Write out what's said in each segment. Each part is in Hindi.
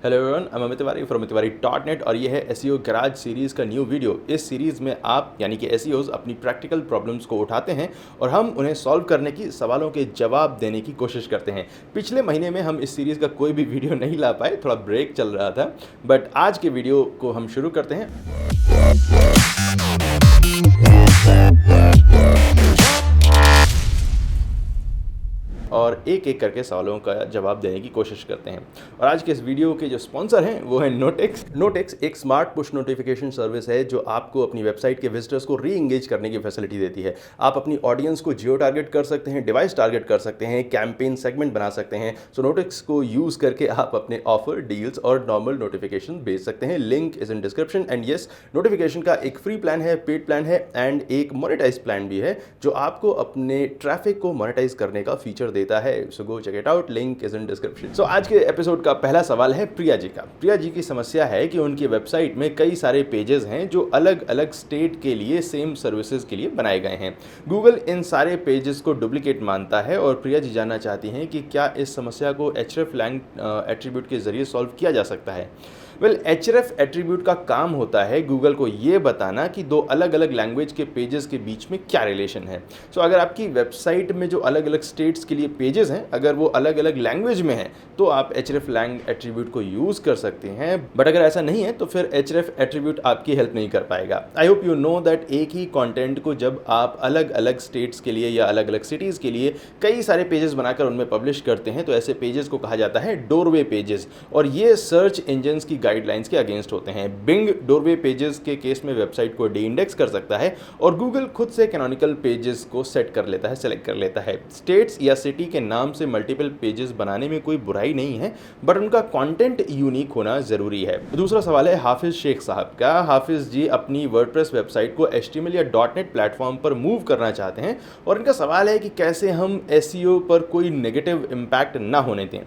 Hello everyone, I am Amit Tiwari from tiwari.net और ये है एसईओ गैराज सीरीज़ का न्यू वीडियो। इस सीरीज़ में आप यानी कि एसईओज अपनी प्रैक्टिकल प्रॉब्लम्स को उठाते हैं और हम उन्हें सॉल्व करने की सवालों के जवाब देने की कोशिश करते हैं। पिछले महीने में हम इस सीरीज़ का कोई भी वीडियो नहीं ला पाए, थोड़ा ब्रेक चल रहा था, बट आज के वीडियो को हम शुरू करते हैं। और एक एक करके सवालों का जवाब देने की कोशिश करते हैं। और आज के इस वीडियो के जो स्पॉन्सर हैं वो है नोटेक्स। नोटेक्स एक स्मार्ट पुश नोटिफिकेशन सर्विस है जो आपको अपनी वेबसाइट के विजिटर्स को री एंगेज करने की फैसिलिटी देती है। आप अपनी ऑडियंस को जियो टारगेट कर सकते हैं, डिवाइस टारगेट कर सकते हैं, कैंपेन सेगमेंट बना सकते हैं। सो नोटेक्स को यूज़ करके आप अपने ऑफर, डील्स और नॉर्मल नोटिफिकेशन भेज सकते हैं। Link is in description. And yes, notification का एक फ्री प्लान है, पेड प्लान है एंड एक मोनेटाइज प्लान भी है जो आपको अपने ट्रैफिक को मोनेटाइज करने का फीचर देता है। So go check it out, link is in description. So आज के एपिसोड का पहला सवाल है प्रिया जी का। प्रिया जी की समस्या है कि उनकी वेबसाइट में कई सारे पेजेस हैं जो अलग अलग स्टेट के लिए सेम सर्विसेज के लिए बनाए गए हैं। गूगल इन सारे पेजेस को डुप्लीकेट मानता है और प्रिया जी जानना चाहती हैं कि क्या इस समस्या को hreflang एट्रीब्यूट के जरिए सॉल्व किया जा सकता है। वेल, href एट्रीब्यूट का काम होता है गूगल को ये बताना कि दो अलग अलग लैंग्वेज के पेजेस के बीच में क्या रिलेशन है। सो अगर आपकी वेबसाइट में जो अलग अलग स्टेट्स के लिए पेजेस हैं, अगर वो अलग अलग लैंग्वेज में हैं, तो आप hreflang एट्रीब्यूट को यूज़ कर सकते हैं। बट अगर ऐसा नहीं है तो फिर href एट्रीब्यूट आपकी हेल्प नहीं कर पाएगा। I hope you know that एक ही कॉन्टेंट को जब आप अलग अलग स्टेट्स के लिए या अलग अलग सिटीज़ के लिए कई सारे पेजेस बनाकर उनमें पब्लिश करते हैं तो ऐसे पेजेस को कहा जाता है डोरवे पेजेस, और ये सर्च इंजन्स की गाइडलाइंस के अगेंस्ट होते हैं। बिंग डोरवे पेजेस के केस में वेबसाइट को डी इंडेक्स कर सकता है और गूगल खुद से कैनोनिकल पेजेस को सेट कर लेता है, सेलेक्ट कर लेता है। स्टेट्स या सिटी के नाम से मल्टीपल पेजेस बनाने में कोई बुराई नहीं है, बट उनका कंटेंट यूनिक होना जरूरी है। दूसरा सवाल है हाफिज शेख साहब का। हाफिज जी अपनी वर्डप्रेस वेबसाइट को HTML या .NET प्लेटफॉर्म पर मूव करना चाहते हैं और इनका सवाल है कि कैसे हम SEO पर कोई नेगेटिव इम्पैक्ट ना होने दें।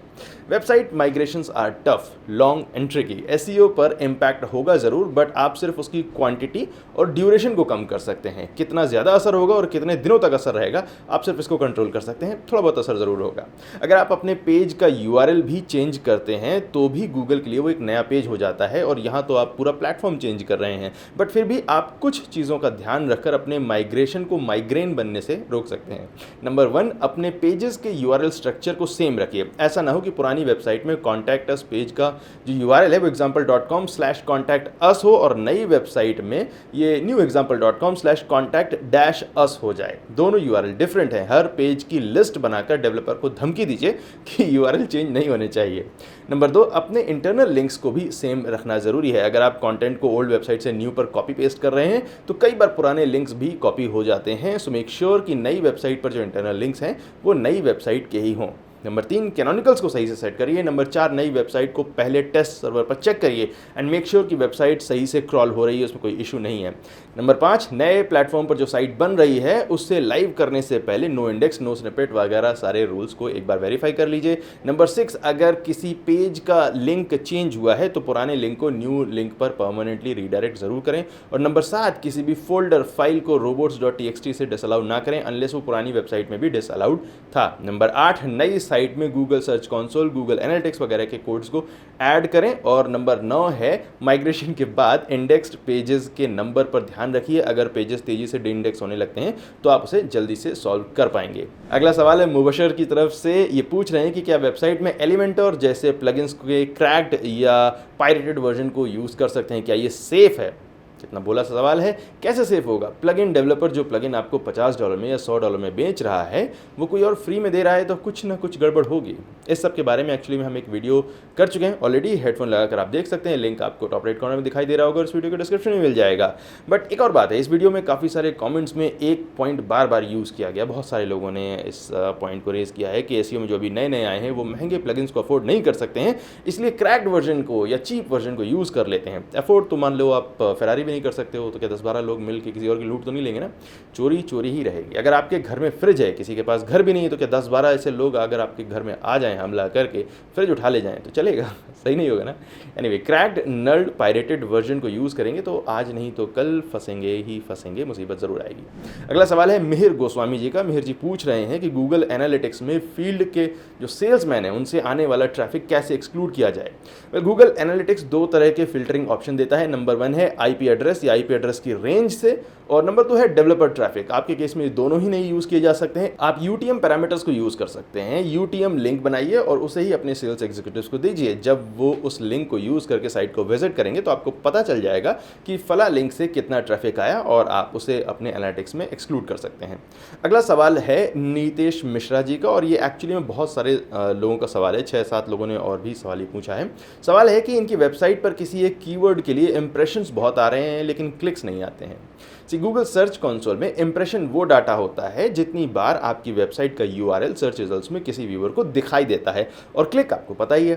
Website migrations are tough, long and tricky. SEO पर इम्पैक्ट होगा ज़रूर, बट आप सिर्फ उसकी क्वांटिटी और ड्यूरेशन को कम कर सकते हैं। कितना ज़्यादा असर होगा और कितने दिनों तक असर रहेगा, आप सिर्फ इसको कंट्रोल कर सकते हैं। थोड़ा बहुत असर ज़रूर होगा। अगर आप अपने पेज का URL भी चेंज करते हैं तो भी गूगल के लिए वो एक नया पेज हो जाता है और यहाँ तो आप पूरा प्लेटफॉर्म चेंज कर रहे हैं, बट फिर भी आप कुछ चीज़ों का ध्यान रखकर अपने माइग्रेशन को माइग्रेन बनने से रोक सकते हैं। नंबर 1, अपने पेजेस के URL स्ट्रक्चर को सेम रखिए। ऐसा ना हो कि पुरानी वेबसाइट में कॉन्टैक्ट अस पेज का जो URL है वो example.com/contact us हो और नई वेबसाइट में ये newexample.com/contact-us हो जाए। दोनों URL डिफरेंट हैं। हर पेज की लिस्ट बनाकर डेवलपर को धमकी दीजिए कि URL चेंज नहीं होने चाहिए। नंबर 2, अपने इंटरनल लिंक्स को भी सेम रखना ज़रूरी है। अगर आप कंटेंट को ओल्ड वेबसाइट से न्यू पर कॉपी पेस्ट कर रहे हैं तो कई बार पुराने लिंक्स भी कॉपी हो जाते हैं। सो मेक श्योर कि नई वेबसाइट पर जो इंटरनल लिंक्स हैं वो नई वेबसाइट के ही हों। नंबर 3, कैनोनिकल्स को सही से सेट करिए। नंबर 4, नई वेबसाइट को पहले टेस्ट सर्वर पर चेक करिए एंड मेक श्योर कि वेबसाइट सही से क्रॉल हो रही है, उसमें कोई इशू नहीं है। नंबर 5, नए प्लेटफॉर्म पर जो साइट बन रही है उससे लाइव करने से पहले नो इंडेक्स, नो स्निपेट वगैरह सारे रूल्स को एक बार वेरीफाई कर लीजिए। नंबर 6, अगर किसी पेज का लिंक चेंज हुआ है तो पुराने लिंक को न्यू लिंक पर परमानेंटली रीडायरेक्ट जरूर करें। और नंबर 7, किसी भी फोल्डर फाइल को robots.txt से डिसअलाउ ना करें अनलेस वो पुरानी वेबसाइट में भी डिसअलाउड था। नंबर 8, नई साइट में Google search console, Google analytics वगैरह के कोड्स को ऐड करें। और नंबर 9 है माइग्रेशन के बाद इंडेक्स्ड पेजेस के नंबर पर ध्यान रखिए। अगर पेजेस तेजी से डिंडेक्स होने लगते हैं तो आप उसे जल्दी से सॉल्व कर पाएंगे। अगला सवाल है मुबशर की तरफ से। ये पूछ रहे हैं कि क्या वेबसाइट में एलिमेंटर जैसे प्लगइन्स के क्रैक्ड या पायरेटेड वर्जन को यूज़ कर सकते हैं, क्या ये सेफ है? कितना बोला सवाल है, कैसे सेफ होगा? प्लगइन डेवलपर जो प्लगइन आपको $50 में या $100 में बेच रहा है वो कोई और फ्री में दे रहा है तो कुछ ना कुछ गड़बड़ होगी। इस सब के बारे में एक्चुअली में हम एक वीडियो कर चुके हैं ऑलरेडी, हेडफोन लगाकर आप देख सकते हैं। लिंक आपको टॉप राइट कॉर्नर में दिखाई दे रहा होगा और इस वीडियो के डिस्क्रिप्शन में मिल जाएगा। बट एक और बात है, इस वीडियो में काफ़ी सारे कॉमेंट्स में एक पॉइंट बार बार यूज़ किया गया। बहुत सारे लोगों ने इस पॉइंट को रेज किया है कि SEO में जो अभी नए नए आए हैं वो महंगे प्लगइन्स को अफोर्ड नहीं कर सकते हैं, इसलिए क्रैक्ड वर्जन को या चीप वर्जन को यूज़ कर लेते हैं। अफोर्ड तो मान लो आप फेरारी भी नहीं कर सकते हो तो क्या 10-12 लोग मिल के किसी और की लूट तो नहीं लेंगे ना। चोरी चोरी ही रहेगी। अगर आपके घर में फ्रिज है, किसी के पास घर भी नहीं है, तो क्या 10-12 ऐसे लोग अगर आपके घर में आ जाएं हमला करके फ्रिज उठा ले जाएं तो चलेगा? सही नहीं होगा ना। एनीवे, क्रैक्ड नल्ड पायरेटेड वर्जन को यूज़ करेंगे तो आज नहीं तो कल फंसेंगे ही फंसेंगे, मुसीबत ज़रूर आएगी। अगला सवाल है मिहिर गोस्वामी जी का। मिहिर जी पूछ रहे हैं कि गूगल एनालिटिक्स में फील्ड के जो सेल्समैन हैं उनसे आने वाला ट्रैफिक कैसे एक्सक्लूड किया जाए। गूगल एनालिटिक्स दो तरह के फिल्टरिंग ऑप्शन देता है। नंबर 1 है आईपी एड्रेस या आईपी एड्रेस की रेंज से, और नंबर 2 है डेवलपर ट्रैफिक। आपके केस में दोनों ही नहीं यूज़ किए जा सकते हैं। आप यूटीएम पैरामीटर्स को यूज़ कर सकते हैं। यूटीएम लिंक बनाइए और उसे ही अपने सेल्स एग्जीक्यूटिव्स को दीजिए। जब वो उस लिंक को यूज़ करके साइट को विजिट करेंगे तो आपको पता चल जाएगा कि फला लिंक से कितना ट्रैफिक आया और आप उसे अपने एनालिटिक्स में एक्सक्लूड कर सकते हैं। अगला सवाल है नीतेश मिश्रा जी का, और ये एक्चुअली में बहुत सारे लोगों का सवाल है। 6-7 लोगों ने और भी सवाल ही पूछा है। सवाल है कि इनकी वेबसाइट पर किसी एक कीवर्ड के लिए इंप्रेशंस बहुत आ रहे हैं लेकिन क्लिक्स नहीं आते हैं। गूगल सर्च कंसोल में इंप्रेशन वो डाटा होता है जितनी बार आपकी वेबसाइट का यूआरएल सर्च रिजल्ट्स में किसी व्यूअर को दिखाई देता है, और क्लिक आपको पता ही है।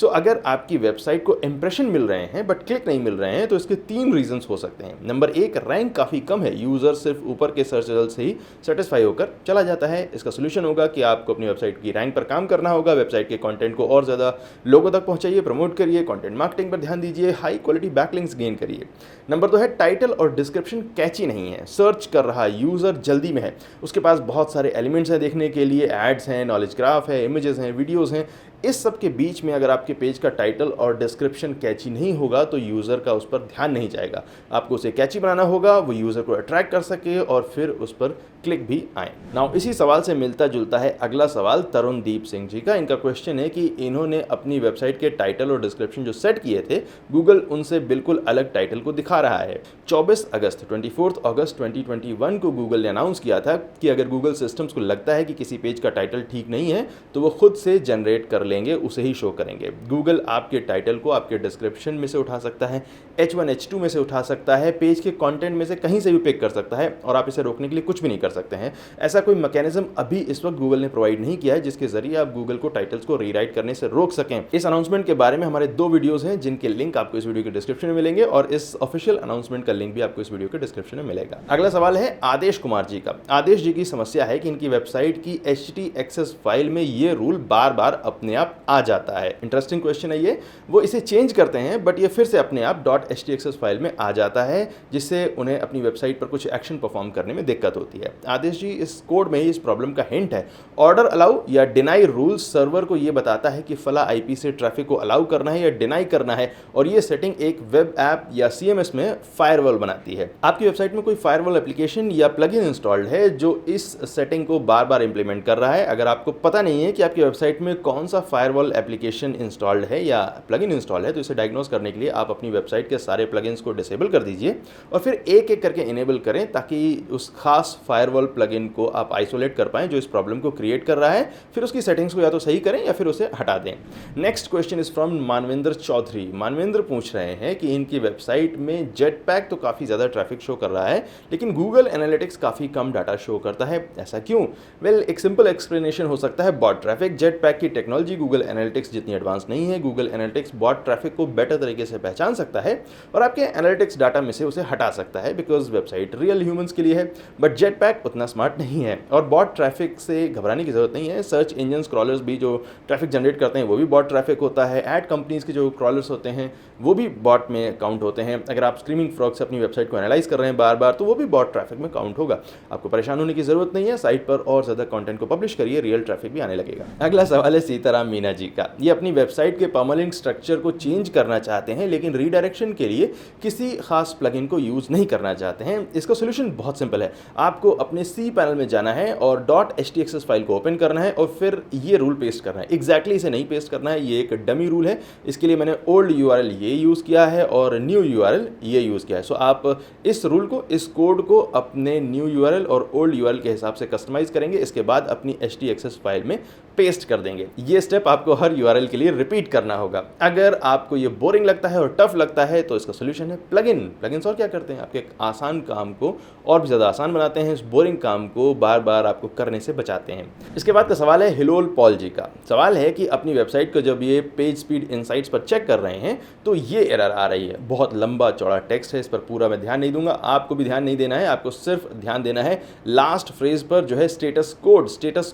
अगर आपकी वेबसाइट को इंप्रेशन मिल रहे हैं बट क्लिक नहीं मिल रहे हैं तो इसके 3 रीजंस हो सकते हैं। नंबर 1, रैंक काफ़ी कम है, यूज़र सिर्फ ऊपर के सर्च रिजल्ट से ही सेटिस्फाई होकर चला जाता है। इसका सोल्यूशन होगा कि आपको अपनी वेबसाइट की रैंक पर काम करना होगा। वेबसाइट के कंटेंट को और ज़्यादा लोगों तक पहुंचाइए, प्रमोट करिए, कंटेंट मार्केटिंग पर ध्यान दीजिए, हाई क्वालिटी बैकलिंक्स गेन करिए। नंबर 2 है टाइटल और डिस्क्रिप्शन कैची नहीं है। सर्च कर रहा यूज़र जल्दी में है, उसके पास बहुत सारे एलिमेंट्स हैं देखने के लिए, एड्स हैं, नॉलेज ग्राफ है, इमेजेस हैं, वीडियोस हैं। इस सब के बीच में अगर आपके पेज का टाइटल और डिस्क्रिप्शन कैची नहीं होगा तो यूज़र का उस पर ध्यान नहीं जाएगा। आपको उसे कैची बनाना होगा, वो यूज़र को अट्रैक्ट कर सके और फिर उस पर क्लिक भी आए। नाउ इसी सवाल से मिलता जुलता है अगला सवाल तरुणदीप सिंह जी का। इनका क्वेश्चन है कि इन्होंने अपनी वेबसाइट के टाइटल और डिस्क्रिप्शन जो सेट किए थे, गूगल उनसे बिल्कुल अलग टाइटल को दिखा रहा है। 24 अगस्त 2021 को गूगल ने अनाउंस किया था कि अगर गूगल सिस्टम्स को लगता है कि किसी पेज का टाइटल ठीक नहीं है तो वो खुद से जनरेट कर लेंगे, उसे ही शो करेंगे। गूगल आपके टाइटल को आपके डिस्क्रिप्शन में से उठा सकता है, H1 H2 में से उठा सकता है, पेज के कंटेंट में से कहीं से भी पिक कर सकता है, और आप इसे रोकने के लिए कुछ भी नहीं कर सकते हैं। ऐसा कोई मैकेनिज्म अभी इस वक्त गूगल ने प्रोवाइड नहीं किया है जिसके जरिए आप गूगल को टाइटल्स को रीराइट करने से रोक सकें। इस अनाउंसमेंट के बारे में हमारे 2 वीडियोस हैं जिनके लिंक आपको इस वीडियो के डिस्क्रिप्शन में मिलेंगे, और इस ऑफिशियल अनाउंसमेंट का लिंक भी आपको इस वीडियो के डिस्क्रिप्शन में मिलेगा। अगला सवाल है आदेश कुमार जी का। आदेश जी की समस्या है कि इनकी वेबसाइट की htaccess फाइल में ये रूल बार बार अपने आप आ जाता है। इंटरेस्टिंग क्वेश्चन है ये। वो इसे चेंज करते हैं बट ये फिर से अपने आप .htaccess फाइल में आ जाता है, जिससे उन्हें अपनी वेबसाइट पर कुछ एक्शन परफॉर्म करने में दिक्कत होती है। आदेश जी, इस कोड में ही इस प्रॉब्लम का हिंट है। ऑर्डर अलाउ या डिनाई रूल सर्वर को ये बताता है कि फला आईपी से ट्रैफिक को अलाउ करना है या डिनाई करना है, और ये सेटिंग एक वेब ऐप या CMS में फायरवॉल बनाती है। आपकी वेबसाइट में कोई फायरवॉल एप्लीकेशन या प्लगइन इंस्टॉल्ड है जो इस सेटिंग को बार बार इंप्लीमेंट कर रहा है। अगर आपको पता नहीं है कि आपकी वेबसाइट में कौन सा फायरवॉल एप्लीकेशन इंस्टॉल्ड है या प्लगइन इंस्टॉल है, तो इसे डायग्नोस करने के लिए आप अपनी वेबसाइट के सारे प्लगइन्स को डिसेबल कर दीजिए और फिर एक एक करके इनेबल करें, ताकि उस खास फायरवॉल प्लगइन को आप आइसोलेट कर पाएं जो इस प्रॉब्लम को क्रिएट कर रहा है। फिर उसकी सेटिंग्स को या तो सही करें या फिर उसे हटा दें। Next question is from Manvendra Chaudhary. Manvendra पूछ रहे हैं कि इनकी वेबसाइट में जेटपैक तो काफ़ी ज़्यादा ट्रैफिक शो कर रहा है लेकिन गूगल एनालिटिक्स काफ़ी कम डाटा शो करता है, ऐसा क्यों? वेल, एक सिंपल एक्सप्लेनेशन हो सकता है बॉट ट्रैफिक। जेटपैक की टेक्नोलॉजी गूगल एनालिटिक्स जितनी एडवांस नहीं है। गूगल एनालिटिक्स बॉट ट्रैफिक को बेटर तरीके से पहचान सकता है और आपके एनालिटिक्स डाटा में से उसे हटा सकता है, बिकॉज वेबसाइट रियल ह्यूमंस के लिए है। बट जेटपैक उतना स्मार्ट नहीं है और बॉट ट्रैफिक से घबराने की जरूरत नहीं है। सर्च इंजन क्रॉलर्स भी जो ट्रैफिक जनरेट करते हैं वो भी बॉट ट्रैफिक होता है। एड कंपनीज के जो क्रॉलर्स होते हैं वो भी बॉट में काउंट होते हैं। अगर आप स्क्रीमिंग फ्रॉग से अपनी वेबसाइट को एनालाइज कर रहे हैं बार बार, तो वो भी बॉट ट्रैफिक में काउंट होगा। आपको परेशान होने की जरूरत नहीं है। साइट पर और ज़्यादा कंटेंट को पब्लिश करिए, रियल ट्रैफिक भी आने लगेगा। अगला सवाल है सीताराम मीना जी का। ये अपनी वेबसाइट के परमालिंक स्ट्रक्चर को चेंज करना चाहते हैं लेकिन रीडायरेक्शन के लिए किसी खास प्लगइन को यूज़ नहीं करना चाहते हैं। इसका सोल्यूशन बहुत सिंपल है। आपको अपने सी पैनल में जाना है और .htaccess फाइल को ओपन करना है और फिर ये रूल पेस्ट करना है। एग्जैक्टली इसे नहीं पेस्ट करना है, ये एक डमी रूल है। इसके लिए मैंने ओल्ड URL ये यूज़ किया है और न्यू URL ये यूज़ किया है। सो आप इस रूल को, इस कोड को अपने न्यू URL और ओल्ड URL के हिसाब से कस्टमाइज़ करेंगे। इसके बाद अपनी htaccess फाइल में पेस्ट कर देंगे। ये स्टेप आपको हर यूआरएल के लिए रिपीट करना होगा। अगर आपको ये बोरिंग लगता है और टफ लगता है तो इसका सोल्यूशन है प्लगइन्स। और क्या करते हैं, आपके आसान काम को और भी ज़्यादा आसान बनाते हैं, इस बोरिंग काम को बार बार आपको करने से बचाते हैं। इसके बाद का सवाल है हिलोल पॉल जी का। सवाल है कि अपनी वेबसाइट को जब ये पेज स्पीड इनसाइट्स पर चेक कर रहे हैं तो ये एरर आ रही है। बहुत लंबा चौड़ा टेक्स्ट है, इस पर पूरा मैं ध्यान नहीं दूंगा, आपको भी ध्यान नहीं देना है। आपको सिर्फ ध्यान देना है लास्ट फ्रेज पर जो है स्टेटस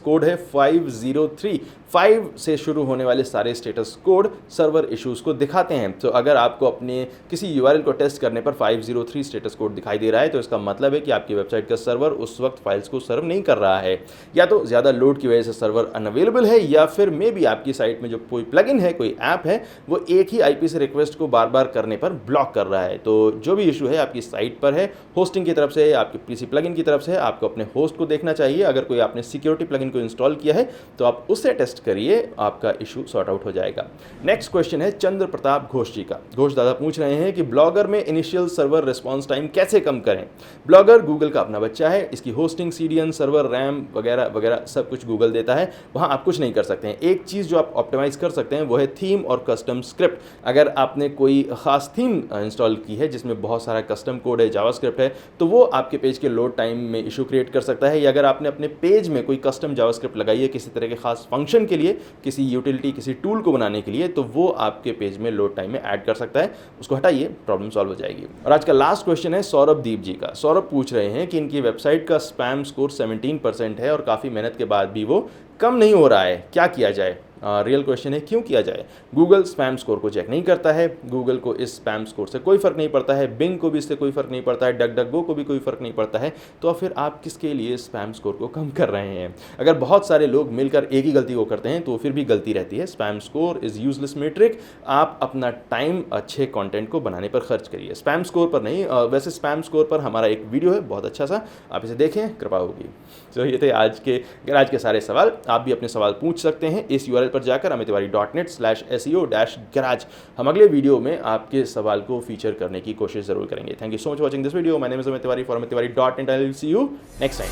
कोड है 503। 5 से शुरू होने वाले सारे स्टेटस कोड सर्वर इश्यूज को दिखाते हैं। तो अगर आपको अपने किसी यूआरएल को टेस्ट करने पर 503 स्टेटस कोड दिखाई दे रहा है तो इसका मतलब है कि आपकी वेबसाइट का सर्वर उस वक्त फाइल्स को सर्व नहीं कर रहा है, या तो ज़्यादा लोड की वजह से सर्वर अनअवेलेबल है, या फिर मे बी आपकी साइट में जो कोई प्लगइन है, कोई ऐप है, वो एक ही आईपी से रिक्वेस्ट को बार बार करने पर ब्लॉक कर रहा है। तो जो भी इशू है आपकी साइट पर है, होस्टिंग की तरफ से, आपके पीसी प्लगइन की तरफ से, आपको अपने होस्ट को देखना चाहिए। अगर कोई आपने सिक्योरिटी प्लगइन को इंस्टॉल किया है तो आप उससे टेस्ट करिए, आपका इशू सॉर्ट आउट हो जाएगा। नेक्स्ट क्वेश्चन है चंद्र प्रताप घोष जी का। घोष दादा पूछ रहे हैं कि ब्लॉगर में इनिशियल सर्वर रिस्पॉन्स टाइम कैसे कम करें। ब्लॉगर गूगल का अपना बच्चा है, इसकी होस्टिंग, सीडीएन, सर्वर, रैम वगैरह वगैरह सब कुछ गूगल देता है, वहाँ आप कुछ नहीं कर सकते हैं। एक चीज़ जो आप ऑप्टिमाइज कर सकते हैं वो है थीम और कस्टम स्क्रिप्ट। अगर आपने कोई खास थीम इंस्टॉल की है जिसमें बहुत सारा कस्टम कोड है, जावास्क्रिप्ट है, तो वो आपके पेज के लोड टाइम में इशू क्रिएट कर सकता है। या अगर आपने अपने पेज में कोई कस्टम जावास्क्रिप्ट लगाई है किसी तरह के खास फंक्शन के लिए, किसी यूटिलिटी, किसी टूल को बनाने के लिए, तो वो आपके पेज में लोड टाइम में ऐड कर सकता है। उसको हटाइए, प्रॉब्लम सॉल्व हो जाएगी। और आज का लास्ट क्वेश्चन है सौरभ दीप जी का। सौरभ पूछ रहे हैं कि इनकी वेबसाइट का स्पैम स्कोर 17% है और काफ़ी मेहनत के बाद भी वो कम नहीं हो रहा है, क्या किया जाए। रियल क्वेश्चन है, क्यों किया जाए। गूगल स्पैम स्कोर को चेक नहीं करता है, गूगल को इस स्पैम स्कोर से कोई फर्क नहीं पड़ता है, बिंग को भी इससे कोई फर्क नहीं पड़ता है, डकडकगो को भी कोई फर्क नहीं पड़ता है। तो फिर आप किसके लिए स्पैम स्कोर को कम कर रहे हैं। अगर बहुत सारे लोग मिलकर एक ही गलती को करते हैं तो फिर भी गलती रहती है। Spam score is useless metric. आप अपना टाइम अच्छे कंटेंट को बनाने पर खर्च करिए, स्पैम स्कोर पर नहीं। वैसे स्पैम स्कोर पर हमारा एक वीडियो है बहुत अच्छा सा, आप इसे देखें, कृपा होगी। तो ये थे आज के सारे सवाल। आप भी अपने सवाल पूछ सकते हैं इस यूआरएल पर जाकर, amittiwari.net/SEO-garage। हम अगले वीडियो में आपके सवाल को फीचर करने की कोशिश जरूर करेंगे। Thank you so much watching this video. My name is Amit Tiwari for amittiwari.net। I will see you next time.